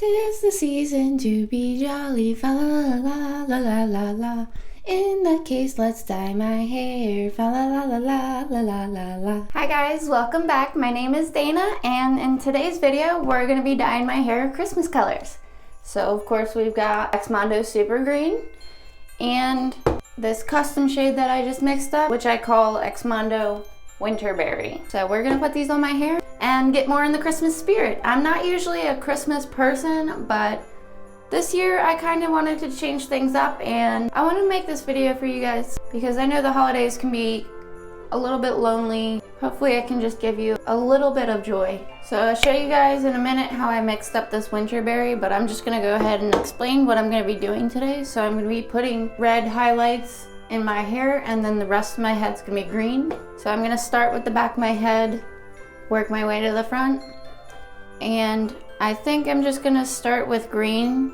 'Tis the season to be jolly, fa la la la la la la. In that case, let's dye my hair, fa la la la la la la la la. Hi guys, welcome back. My name is Dana, and in today's video, we're gonna be dyeing my hair Christmas colors. So of course, we've got Xmondo Super Green, and this custom shade that I just mixed up, which I call Xmondo Winterberry. So we're gonna put these on my hair and get more in the Christmas spirit. I'm not usually a Christmas person, but this year I kind of wanted to change things up, and I want to make this video for you guys because I know the holidays can be a little bit lonely. Hopefully I can just give you a little bit of joy. So I'll show you guys in a minute how I mixed up this Winterberry, but I'm just gonna go ahead and explain what I'm gonna be doing today. So I'm gonna be putting red highlights in my hair, and then the rest of my head's gonna be green. So I'm gonna start with the back of my head, work my way to the front, and I think I'm just gonna start with green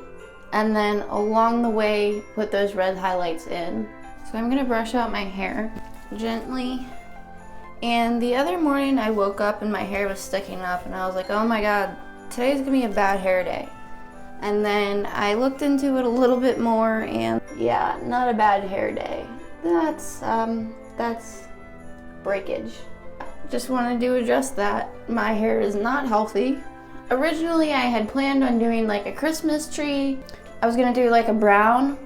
and then along the way put those red highlights in. So I'm gonna brush out my hair gently. And the other morning I woke up and my hair was sticking up, and I was like, oh my god, today's gonna be a bad hair day. And then I looked into it a little bit more, and yeah, not a bad hair day. That's breakage. Just wanted to address that. My hair is not healthy. Originally I had planned on doing like a Christmas tree. I was gonna do like a brown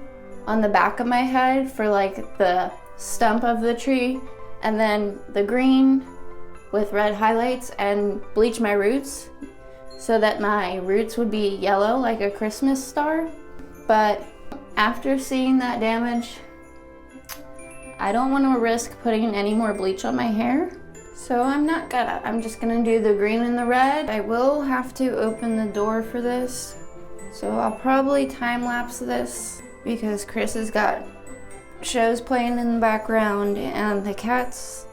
on the back of my head for like the stump of the tree, and then the green with red highlights, and bleach my roots so that my roots would be yellow like a Christmas star. But after seeing that damage, I don't want to risk putting any more bleach on my hair. So I'm just gonna do the green and the red. I will have to open the door for this, so I'll probably time-lapse this because Chris has got shows playing in the background and the cats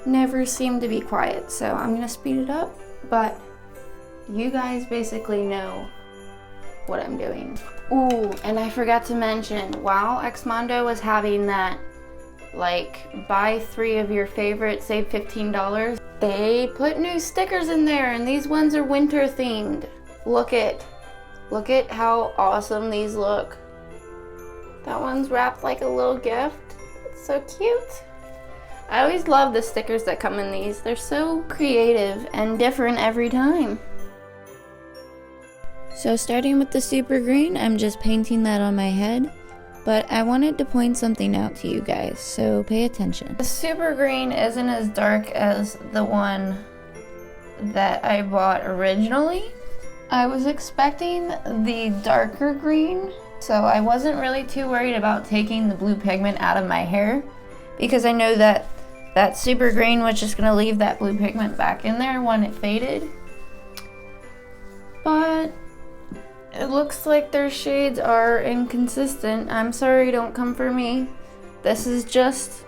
never seem to be quiet, so I'm gonna speed it up, but you guys basically know what I'm doing. Ooh, and I forgot to mention, while Xmondo was having that like buy 3 of your favorite, save $15, they put new stickers in there, and these ones are winter themed. Look at how awesome these look. That one's wrapped like a little gift. It's so cute. I always love the stickers that come in these. They're so creative and different every time. So starting with the super green, I'm just painting that on my head. But I wanted to point something out to you guys, so pay attention. The super green isn't as dark as the one that I bought originally. I was expecting the darker green, so I wasn't really too worried about taking the blue pigment out of my hair, because I know that that super green was just gonna leave that blue pigment back in there when it faded. But it looks like their shades are inconsistent. I'm sorry, don't come for me. This is just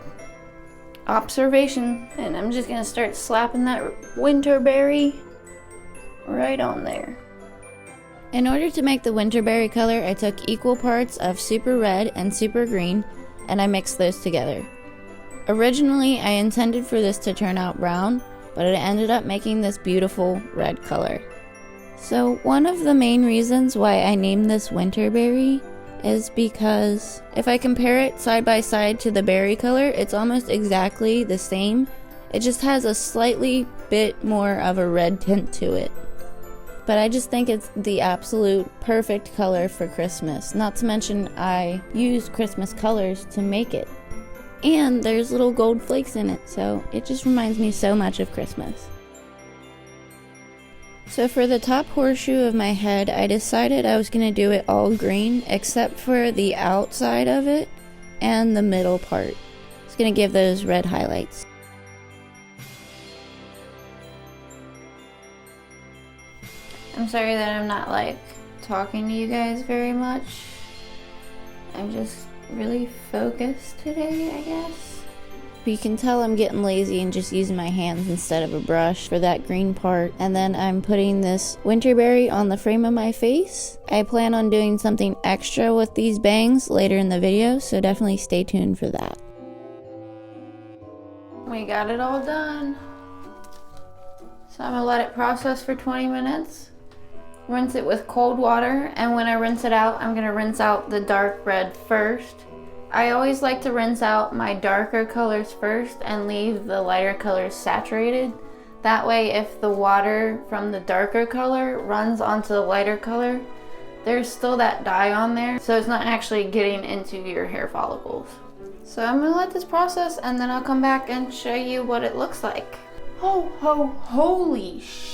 observation, and I'm just gonna start slapping that Winterberry right on there. In order to make the Winterberry color, I took equal parts of super red and super green, and I mixed those together. Originally, I intended for this to turn out brown, but it ended up making this beautiful red color. So one of the main reasons why I named this Winterberry is because if I compare it side by side to the berry color, it's almost exactly the same. It just has a slightly bit more of a red tint to it. But I just think it's the absolute perfect color for Christmas. Not to mention I used Christmas colors to make it. And there's little gold flakes in it, so it just reminds me so much of Christmas. So for the top horseshoe of my head, I decided I was going to do it all green except for the outside of it and the middle part. It's going to give those red highlights. I'm sorry that I'm not like talking to you guys very much. I'm just really focused today, I guess. But you can tell I'm getting lazy and just using my hands instead of a brush for that green part. And then I'm putting this Winterberry on the frame of my face. I plan on doing something extra with these bangs later in the video, so definitely stay tuned for that. We got it all done. So I'm gonna let it process for 20 minutes. rinse it with cold water, and when I rinse it out, I'm gonna rinse out the dark red first. I always like to rinse out my darker colors first and leave the lighter colors saturated. That way, if the water from the darker color runs onto the lighter color, there's still that dye on there, so it's not actually getting into your hair follicles. So I'm gonna let this process, and then I'll come back and show you what it looks like. Holy sh!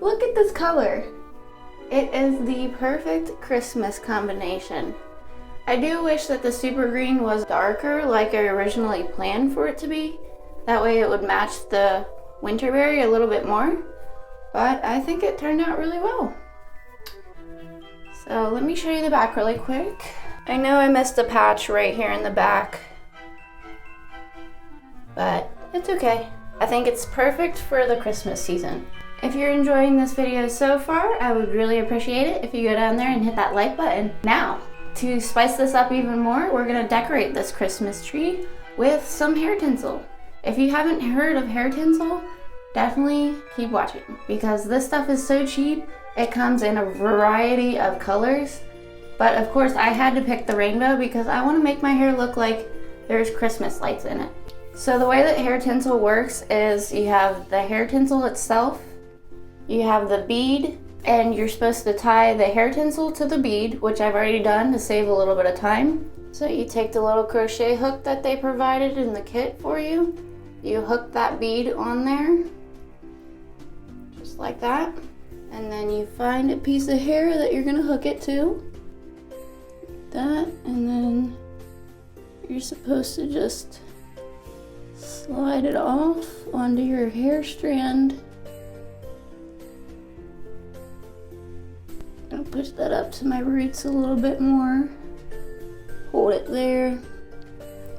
Look at this color. It is the perfect Christmas combination. I do wish that the super green was darker like I originally planned for it to be. That way it would match the winterberry a little bit more. But I think it turned out really well. So let me show you the back really quick. I know I missed a patch right here in the back, but it's okay. I think it's perfect for the Christmas season. If you're enjoying this video so far, I would really appreciate it if you go down there and hit that like button. Now, to spice this up even more, we're gonna decorate this Christmas tree with some hair tinsel. If you haven't heard of hair tinsel, definitely keep watching, because this stuff is so cheap. It comes in a variety of colors, but of course I had to pick the rainbow because I want to make my hair look like there's Christmas lights in it. So the way that hair tinsel works is you have the hair tinsel itself, you have the bead, and you're supposed to tie the hair tinsel to the bead, which I've already done to save a little bit of time. So you take the little crochet hook that they provided in the kit for you, you hook that bead on there, just like that, and then you find a piece of hair that you're gonna hook it to, that, and then you're supposed to just slide it off onto your hair strand. I'll push that up to my roots a little bit more. Hold it there,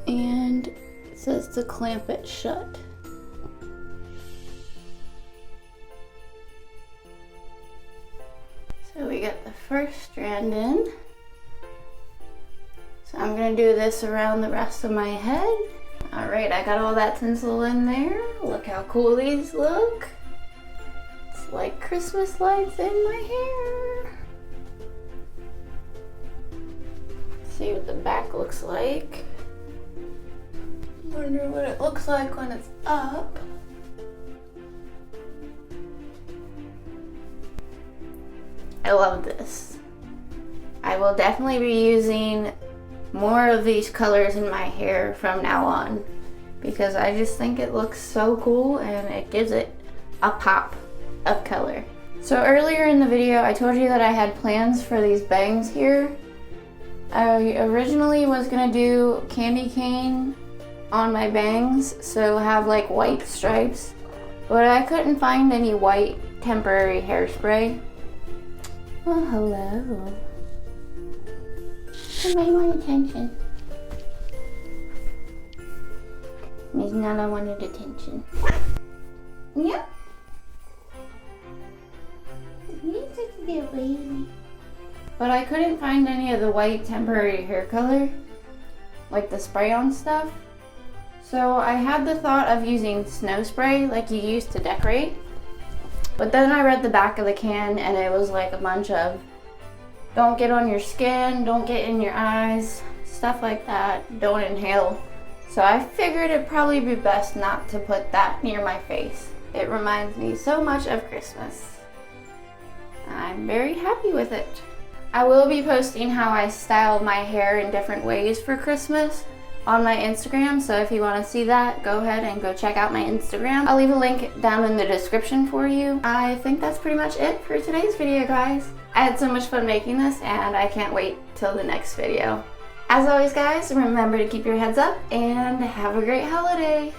and it says to clamp it shut. So we got the first strand in. So I'm gonna do this around the rest of my head. All right, I got all that tinsel in there. Look how cool these look. It's like Christmas lights in my hair. See what the back looks like. Wonder what it looks like when it's up. I love this. I will definitely be using more of these colors in my hair from now on because I just think it looks so cool and it gives it a pop of color. So earlier in the video I told you that I had plans for these bangs here. I originally was gonna do candy cane on my bangs, so have like white stripes, but I couldn't find any white temporary hairspray. Oh, hello. Somebody want attention. Miss Nala wanted attention. Yeah? You're such a good baby. But I couldn't find any of the white temporary hair color, like the spray-on stuff. So I had the thought of using snow spray like you use to decorate. But then I read the back of the can and it was like a bunch of don't get on your skin, don't get in your eyes, stuff like that, don't inhale. So I figured it'd probably be best not to put that near my face. It reminds me so much of Christmas. I'm very happy with it. I will be posting how I styled my hair in different ways for Christmas on my Instagram, so if you want to see that, go ahead and go check out my Instagram. I'll leave a link down in the description for you. I think that's pretty much it for today's video, guys. I had so much fun making this and I can't wait till the next video. As always, guys, remember to keep your heads up and have a great holiday.